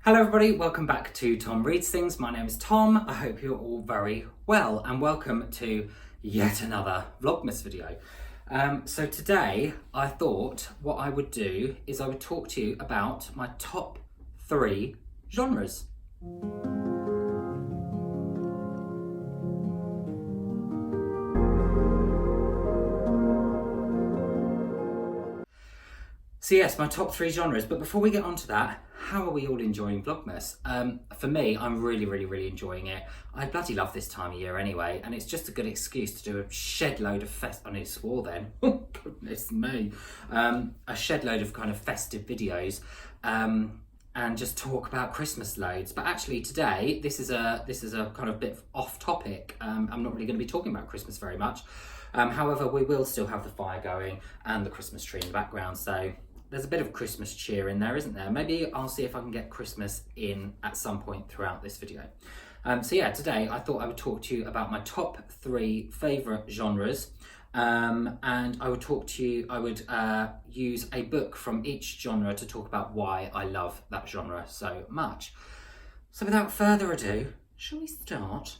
Hello everybody, welcome back to Tom Reads Things. My name is Tom. I hope you're all very well and welcome to yet another Vlogmas video. So today I thought what I would do is I would talk to you about my top 3 genres. So yes, my top 3 genres, but before we get on to that, how are we all enjoying Vlogmas? For me, I'm really enjoying it. I bloody love this time of year anyway, and it's just a good excuse to do a shed load of I need to swore then, oh goodness me, a shed load of kind of festive videos, and just talk about Christmas loads. But actually today, this is a kind of bit off topic. I'm not really going to be talking about Christmas very much. However, we will still have the fire going and the Christmas tree in the background, so there's a bit of Christmas cheer in there, isn't there? Maybe I'll see if I can get Christmas in at some point throughout this video. So yeah, today I thought I would talk to you about my top 3 favourite genres, and I would use a book from each genre to talk about why I love that genre so much. So without further ado, shall we start?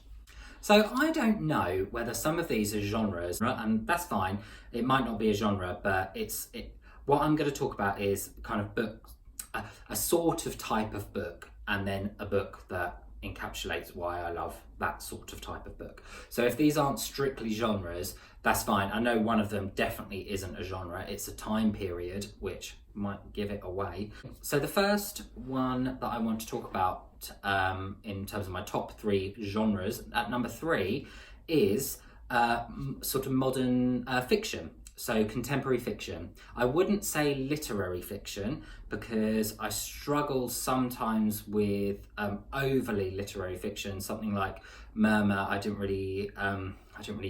So I don't know whether some of these are genres, and that's fine. It might not be a genre, but what I'm going to talk about is kind of books, a sort of type of book, and then a book that encapsulates why I love that sort of type of book. So if these aren't strictly genres, that's fine. I know one of them definitely isn't a genre. It's a time period, which might give it away. So the first one that I want to talk about in terms of my top 3 genres, at number 3 is sort of modern fiction. So contemporary fiction. I wouldn't say literary fiction because I struggle sometimes with overly literary fiction. Something like Murmur, I didn't really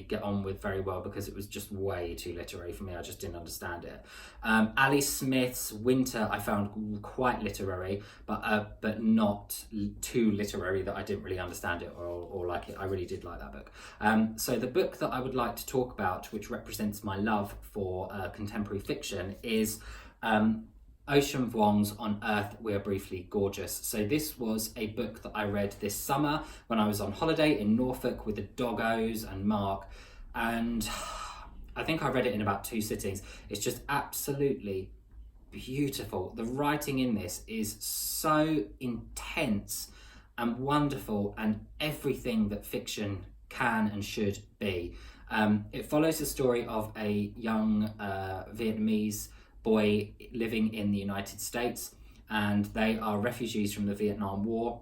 get on with very well because it was just way too literary for me. I just didn't understand it. Ali Smith's Winter I found quite literary, but not too literary that I didn't really understand it or like it. I really did like that book. So the book that I would like to talk about, which represents my love for contemporary fiction, is Ocean Vuong's On Earth We're Briefly Gorgeous. So this was a book that I read this summer when I was on holiday in Norfolk with the doggos and Mark, and I think I read it in about 2 sittings. It's just absolutely beautiful. The writing in this is so intense and wonderful and everything that fiction can and should be. It follows the story of a young Vietnamese boy living in the United States, and they are refugees from the Vietnam War,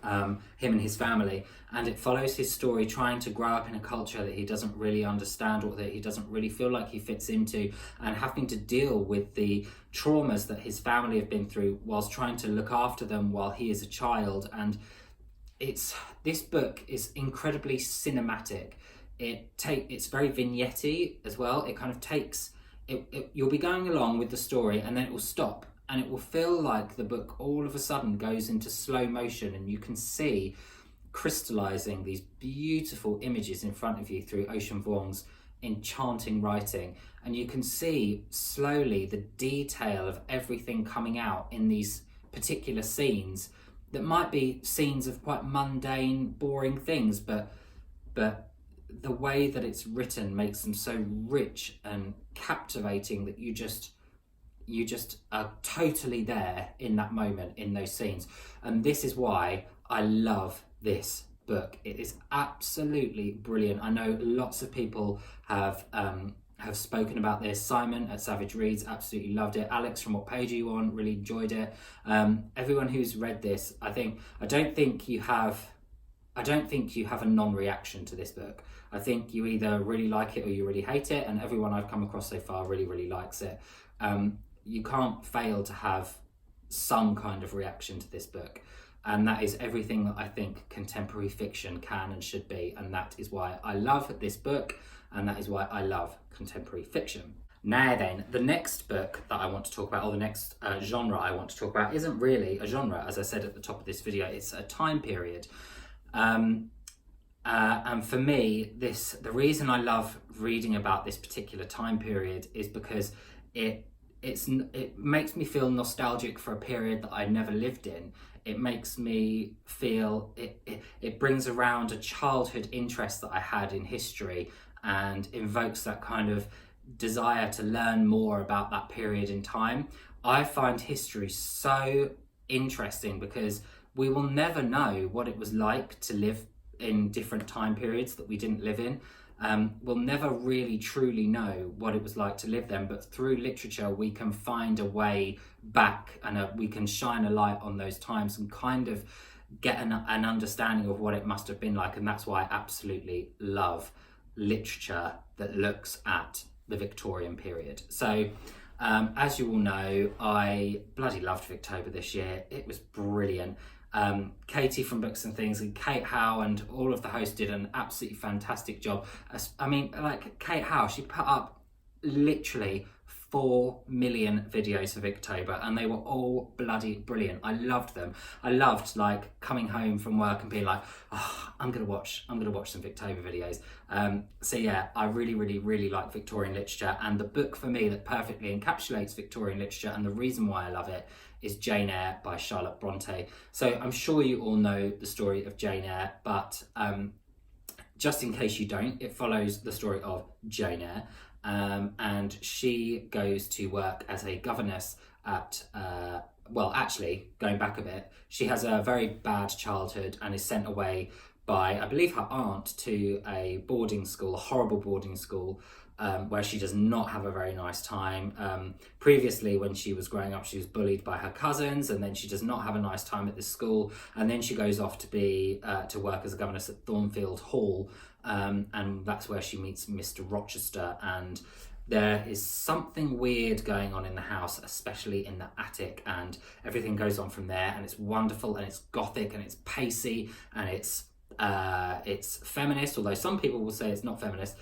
him and his family, and it follows his story trying to grow up in a culture that he doesn't really understand or that he doesn't really feel like he fits into, and having to deal with the traumas that his family have been through whilst trying to look after them while he is a child. And this book is incredibly cinematic. It's very vignette-y as well. It kind of takes you'll be going along with the story and then it will stop and it will feel like the book all of a sudden goes into slow motion, and you can see crystallizing these beautiful images in front of you through Ocean Vuong's enchanting writing, and you can see slowly the detail of everything coming out in these particular scenes that might be scenes of quite mundane, boring things, but the way that it's written makes them so rich and captivating that you just are totally there in that moment, in those scenes. And this is why I love this book. It is absolutely brilliant. I know lots of people have spoken about this. Simon at Savage Reads absolutely loved it. Alex from What Page Are You On really enjoyed it. Everyone who's read this, I don't think you have a non-reaction to this book. I think you either really like it or you really hate it, and everyone I've come across so far really likes it. You can't fail to have some kind of reaction to this book, and that is everything that I think contemporary fiction can and should be, and that is why I love this book, and that is why I love contemporary fiction. Now then, the next book that I want to talk about, or the next genre I want to talk about, isn't really a genre. As I said at the top of this video, it's a time period. And for me, the reason I love reading about this particular time period is because it it makes me feel nostalgic for a period that I never lived in. It makes me feel, it brings around a childhood interest that I had in history and invokes that kind of desire to learn more about that period in time. I find history so interesting because we will never know what it was like to live in different time periods that we didn't live in. We'll never really truly know what it was like to live then, but through literature we can find a way back, and we can shine a light on those times and kind of get an understanding of what it must have been like. And that's why I absolutely love literature that looks at the Victorian period. So as you all know, I bloody loved Victober this year. It was brilliant. Katie from Books and Things and Kate Howe and all of the hosts did an absolutely fantastic job. I mean, like Kate Howe, she put up literally 4 million videos for Victober, and they were all bloody brilliant. I loved them. I loved like coming home from work and being like, oh, I'm gonna watch some Victober videos. So yeah, I really like Victorian literature, and the book for me that perfectly encapsulates Victorian literature and the reason why I love it is Jane Eyre by Charlotte Bronte. So I'm sure you all know the story of Jane Eyre, but just in case you don't, it follows the story of Jane Eyre, and she goes to work as a governess at, well, actually, going back a bit, she has a very bad childhood and is sent away by, I believe, her aunt to a boarding school, a horrible boarding school, where she does not have a very nice time. Previously, when she was growing up, she was bullied by her cousins, and then she does not have a nice time at this school. And then she goes off to work as a governess at Thornfield Hall, and that's where she meets Mr. Rochester. And there is something weird going on in the house, especially in the attic, and everything goes on from there. And it's wonderful, and it's gothic, and it's pacey, and it's feminist, although some people will say it's not feminist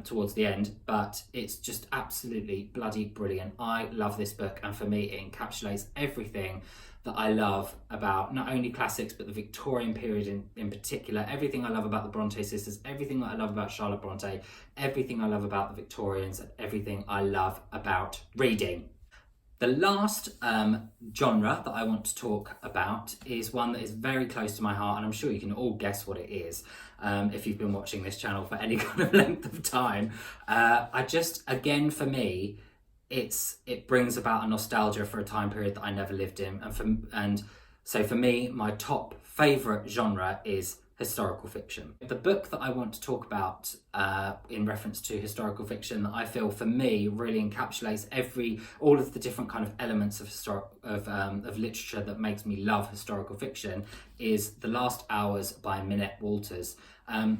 towards the end, but it's just absolutely bloody brilliant. I love this book, and for me it encapsulates everything that I love about not only classics but the Victorian period in particular. Everything I love about the Bronte sisters, everything that I love about Charlotte Bronte, everything I love about the Victorians, and everything I love about reading. The last genre that I want to talk about is one that is very close to my heart, and I'm sure you can all guess what it is if you've been watching this channel for any kind of length of time. Again, for me, it brings about a nostalgia for a time period that I never lived in, and so for me, my top favourite genre is historical fiction. The book that I want to talk about in reference to historical fiction that I feel for me really encapsulates all of the different kind of elements of literature that makes me love historical fiction is The Last Hours by Minette Walters.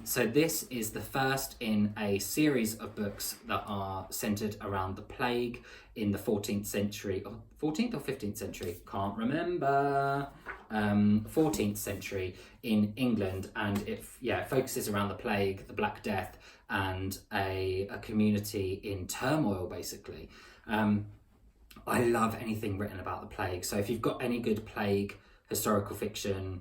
So this is the first in a series of books that are centred around the plague in the 14th century, 14th or 15th century, can't remember, 14th century in England, and it focuses around the plague, the Black Death, and a community in turmoil, basically. I love anything written about the plague, so if you've got any good plague historical fiction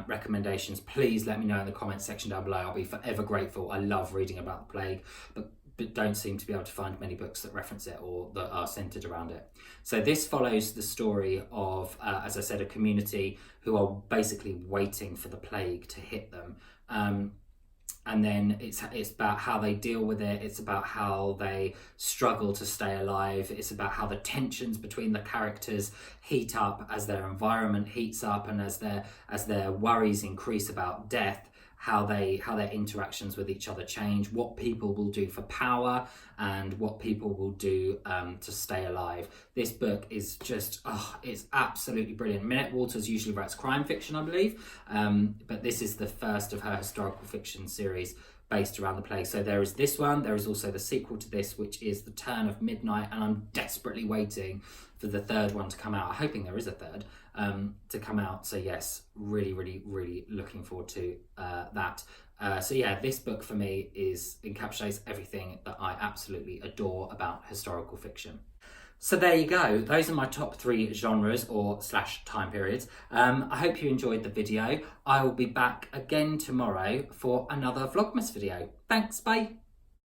recommendations, please let me know in the comments section down below. I'll be forever grateful. I love reading about the plague, but don't seem to be able to find many books that reference it or that are centered around it. So this follows the story of, as I said, a community who are basically waiting for the plague to hit them. And then it's about how they deal with it. It's about how they struggle to stay alive. It's about how the tensions between the characters heat up as their environment heats up, and as their worries increase about death, how their interactions with each other change, what people will do for power, and what people will do to stay alive. This book is just, it's absolutely brilliant. Minette Walters usually writes crime fiction, I believe, but this is the first of her historical fiction series based around the plague. So there is this one, there is also the sequel to this, which is The Turn of Midnight, and I'm desperately waiting for the third one to come out. I'm hoping there is a third to come out. So yes, really looking forward to that. So yeah, this book for me encapsulates everything that I absolutely adore about historical fiction. So there you go. Those are my top 3 genres or / time periods. I hope you enjoyed the video. I will be back again tomorrow for another Vlogmas video. Thanks, bye.